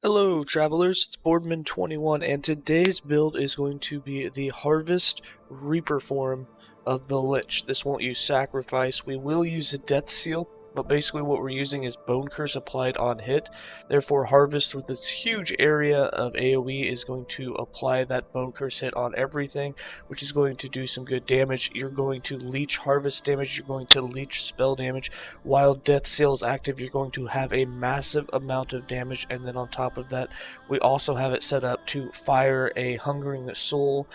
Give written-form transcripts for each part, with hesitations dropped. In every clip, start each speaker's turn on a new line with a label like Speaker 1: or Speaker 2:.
Speaker 1: Hello travelers, it's Boardman21 and today's build is going to be the Harvest Reaper form of the Lich. This won't use Sacrifice, we will use a Death Seal, but basically what we're using is Bone Curse applied on hit. Therefore Harvest with this huge area of AoE is going to apply that Bone Curse hit on everything, which is going to do some good damage. You're going to leech Harvest damage, you're going to leech spell damage. While Death Seal is active, you're going to have a massive amount of damage, and then on top of that, we also have it set up to fire a Hungering Soul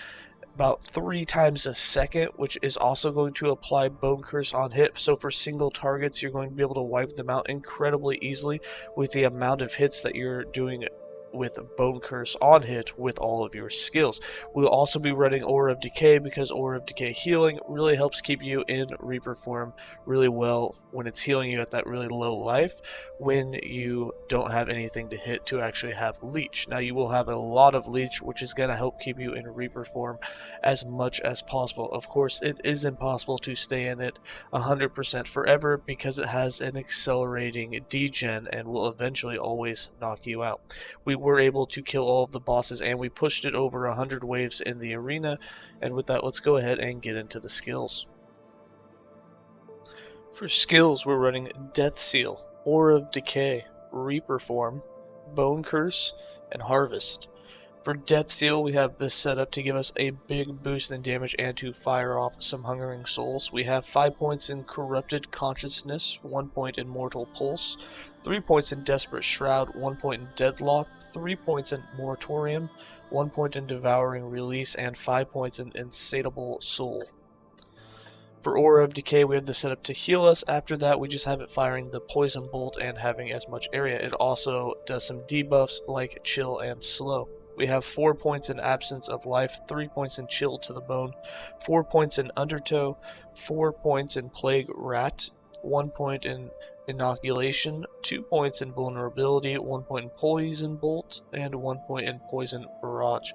Speaker 1: about 3 times a second, which is also going to apply Bone Curse on hit. So for single targets, you're going to be able to wipe them out incredibly easily with the amount of hits that you're doing with Bone Curse on hit with all of your skills. We'll also be running Aura of Decay because Aura of Decay healing really helps keep you in Reaper form really well when it's healing you at that really low life when you don't have anything to hit to actually have Leech. Now you will have a lot of Leech, which is going to help keep you in Reaper form as much as possible. Of course, it is impossible to stay in it 100% forever because it has an accelerating degen and will eventually always knock you out. We were able to kill all of the bosses and we pushed it over 100 waves in the arena, and with that let's go ahead and get into the skills. For skills we're running Death Seal, Aura of Decay, Reaper Form, Bone Curse, and Harvest. For Death Seal, we have this set up to give us a big boost in damage and to fire off some Hungering Souls. We have 5 points in Corrupted Consciousness, 1 point in Mortal Pulse, 3 points in Desperate Shroud, 1 point in Deadlock, 3 points in Moratorium, 1 point in Devouring Release, and 5 points in Insatiable Soul. For Aura of Decay, we have this set up to heal us. After that, we just have it firing the Poison Bolt and having as much area. It also does some debuffs like Chill and Slow. We have 4 points in Absence of Life, 3 points in Chill to the Bone, 4 points in Undertow, 4 points in Plague Rat, 1 point in Inoculation, 2 points in Vulnerability, 1 point in Poison Bolt, and 1 point in Poison Barrage.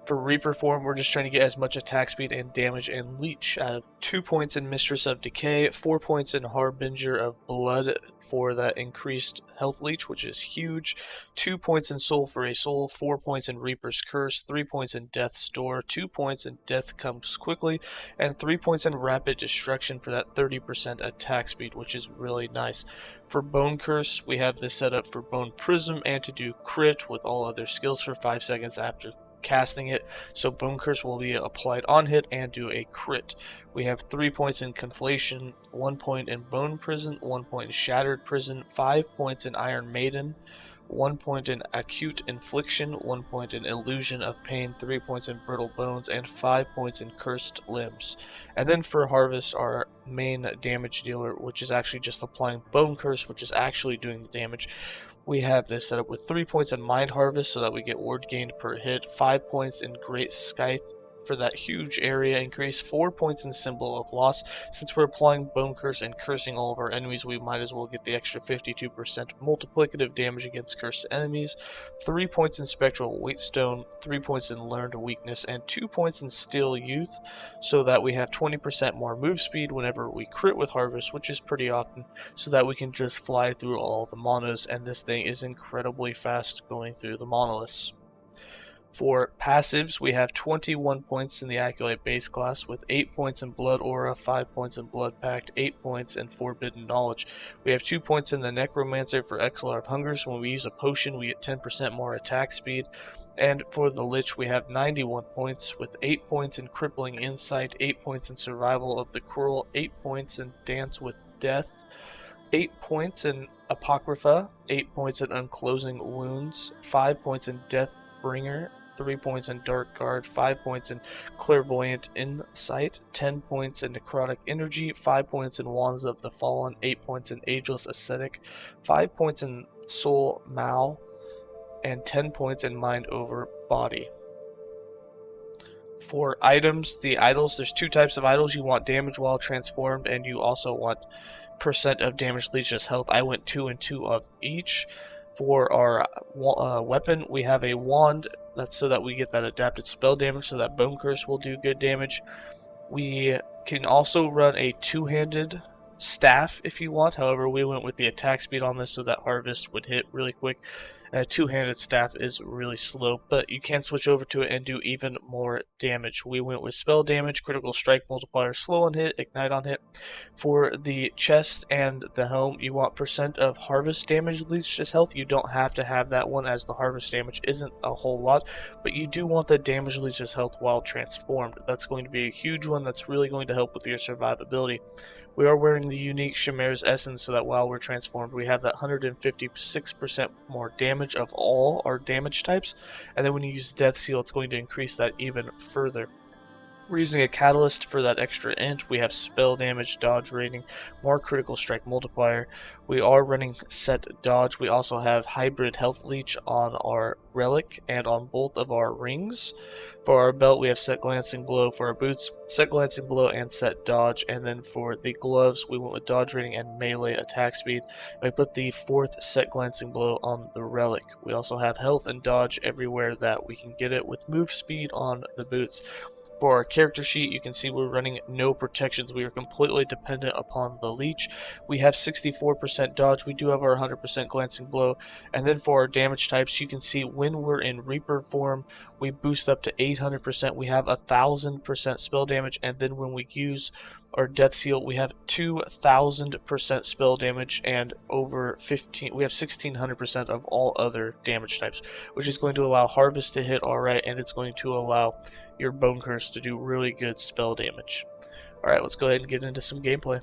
Speaker 1: For Reaper form, we're just trying to get as much attack speed and damage and leech out of 2 points in Mistress of Decay, 4 points in Harbinger of Blood for that increased health leech, which is huge, 2 points in Soul for a Soul, 4 points in Reaper's Curse, 3 points in Death's Door, 2 points in Death Comes Quickly, and 3 points in Rapid Destruction for that 30% attack speed, which is really nice. For Bone Curse, we have this set up for Bone Prism and to do crit with all other skills for 5 seconds after casting it, so Bone Curse will be applied on hit and do a crit. We have 3 points in Conflation, 1 point in Bone Prison, 1 point in Shattered Prison, 5 points in Iron Maiden, 1 point in Acute Infliction, 1 point in Illusion of Pain, 3 points in Brittle Bones, and 5 points in Cursed Limbs. And then for Harvest, our main damage dealer, which is actually just applying Bone Curse, which is actually doing the damage, we have this set up with 3 points in Mind Harvest so that we get ward gained per hit, 5 points in Great Scythe for that huge area increase, 4 points in Symbol of Loss. Since we're applying Bone Curse and cursing all of our enemies, we might as well get the extra 52% multiplicative damage against cursed enemies, 3 points in Spectral Weightstone, 3 points in Learned Weakness, and 2 points in Still Youth, so that we have 20% more move speed whenever we crit with Harvest, which is pretty often, so that we can just fly through all the monos, and this thing is incredibly fast going through the monoliths. For passives, we have 21 points in the Acolyte base class with 8 points in Blood Aura, 5 points in Blood Pact, 8 points in Forbidden Knowledge. We have 2 points in the Necromancer for Exilor of Hunger, so when we use a potion we get 10% more attack speed. And for the Lich we have 91 points with 8 points in Crippling Insight, 8 points in Survival of the Cruel, 8 points in Dance with Death, 8 points in Apocrypha, 8 points in Unclosing Wounds, 5 points in Deathbringer, 3 points in Dark Guard, 5 points in Clairvoyant Insight, 10 points in Necrotic Energy, 5 points in Wands of the Fallen, 8 points in Ageless Ascetic, 5 points in Soul Mal, and 10 points in Mind Over Body. For items, the idols, there's 2 types of idols. You want damage while transformed, and you also want percent of damage leeches health. I went 2 and 2 of each. For our weapon, we have a wand. That's so that we get that adapted spell damage, so that Bone Curse will do good damage. We can also run a 2-handed staff if you want. However, we went with the attack speed on this so that Harvest would hit really quick. A two-handed staff is really slow, but you can switch over to it and do even more damage. We went with spell damage, critical strike multiplier, slow on hit, ignite on hit. For the chest and the helm, you want percent of harvest damage leeches health. You don't have to have that one, as the harvest damage isn't a whole lot, but you do want the damage leeches health while transformed. That's going to be a huge one. That's really going to help with your survivability. We are wearing the unique Chimera's Essence so that while we're transformed, we have that 156% more damage of all our damage types, and then when you use Death Seal, it's going to increase that even further. We're using a catalyst for that extra int. We have spell damage, dodge rating, more critical strike multiplier. We are running set dodge. We also have hybrid health leech on our relic and on both of our rings. For our belt, we have set glancing blow. For our boots, set glancing blow and set dodge. And then for the gloves, we went with dodge rating and melee attack speed. And we put the fourth set glancing blow on the relic. We also have health and dodge everywhere that we can get it, with move speed on the boots. For our character sheet, you can see we're running no protections. We are completely dependent upon the leech. We have 64% dodge. We do have our 100% glancing blow. And then for our damage types, you can see when we're in Reaper form, we boost up to 800%. We have 1000% spell damage. And then when we use our Death Seal, we have 2000% spell damage and over 15. We have 1600% of all other damage types, which is going to allow Harvest to hit alright, and it's going to allow your Bone Curse to do really good spell damage. Alright, let's go ahead and get into some gameplay.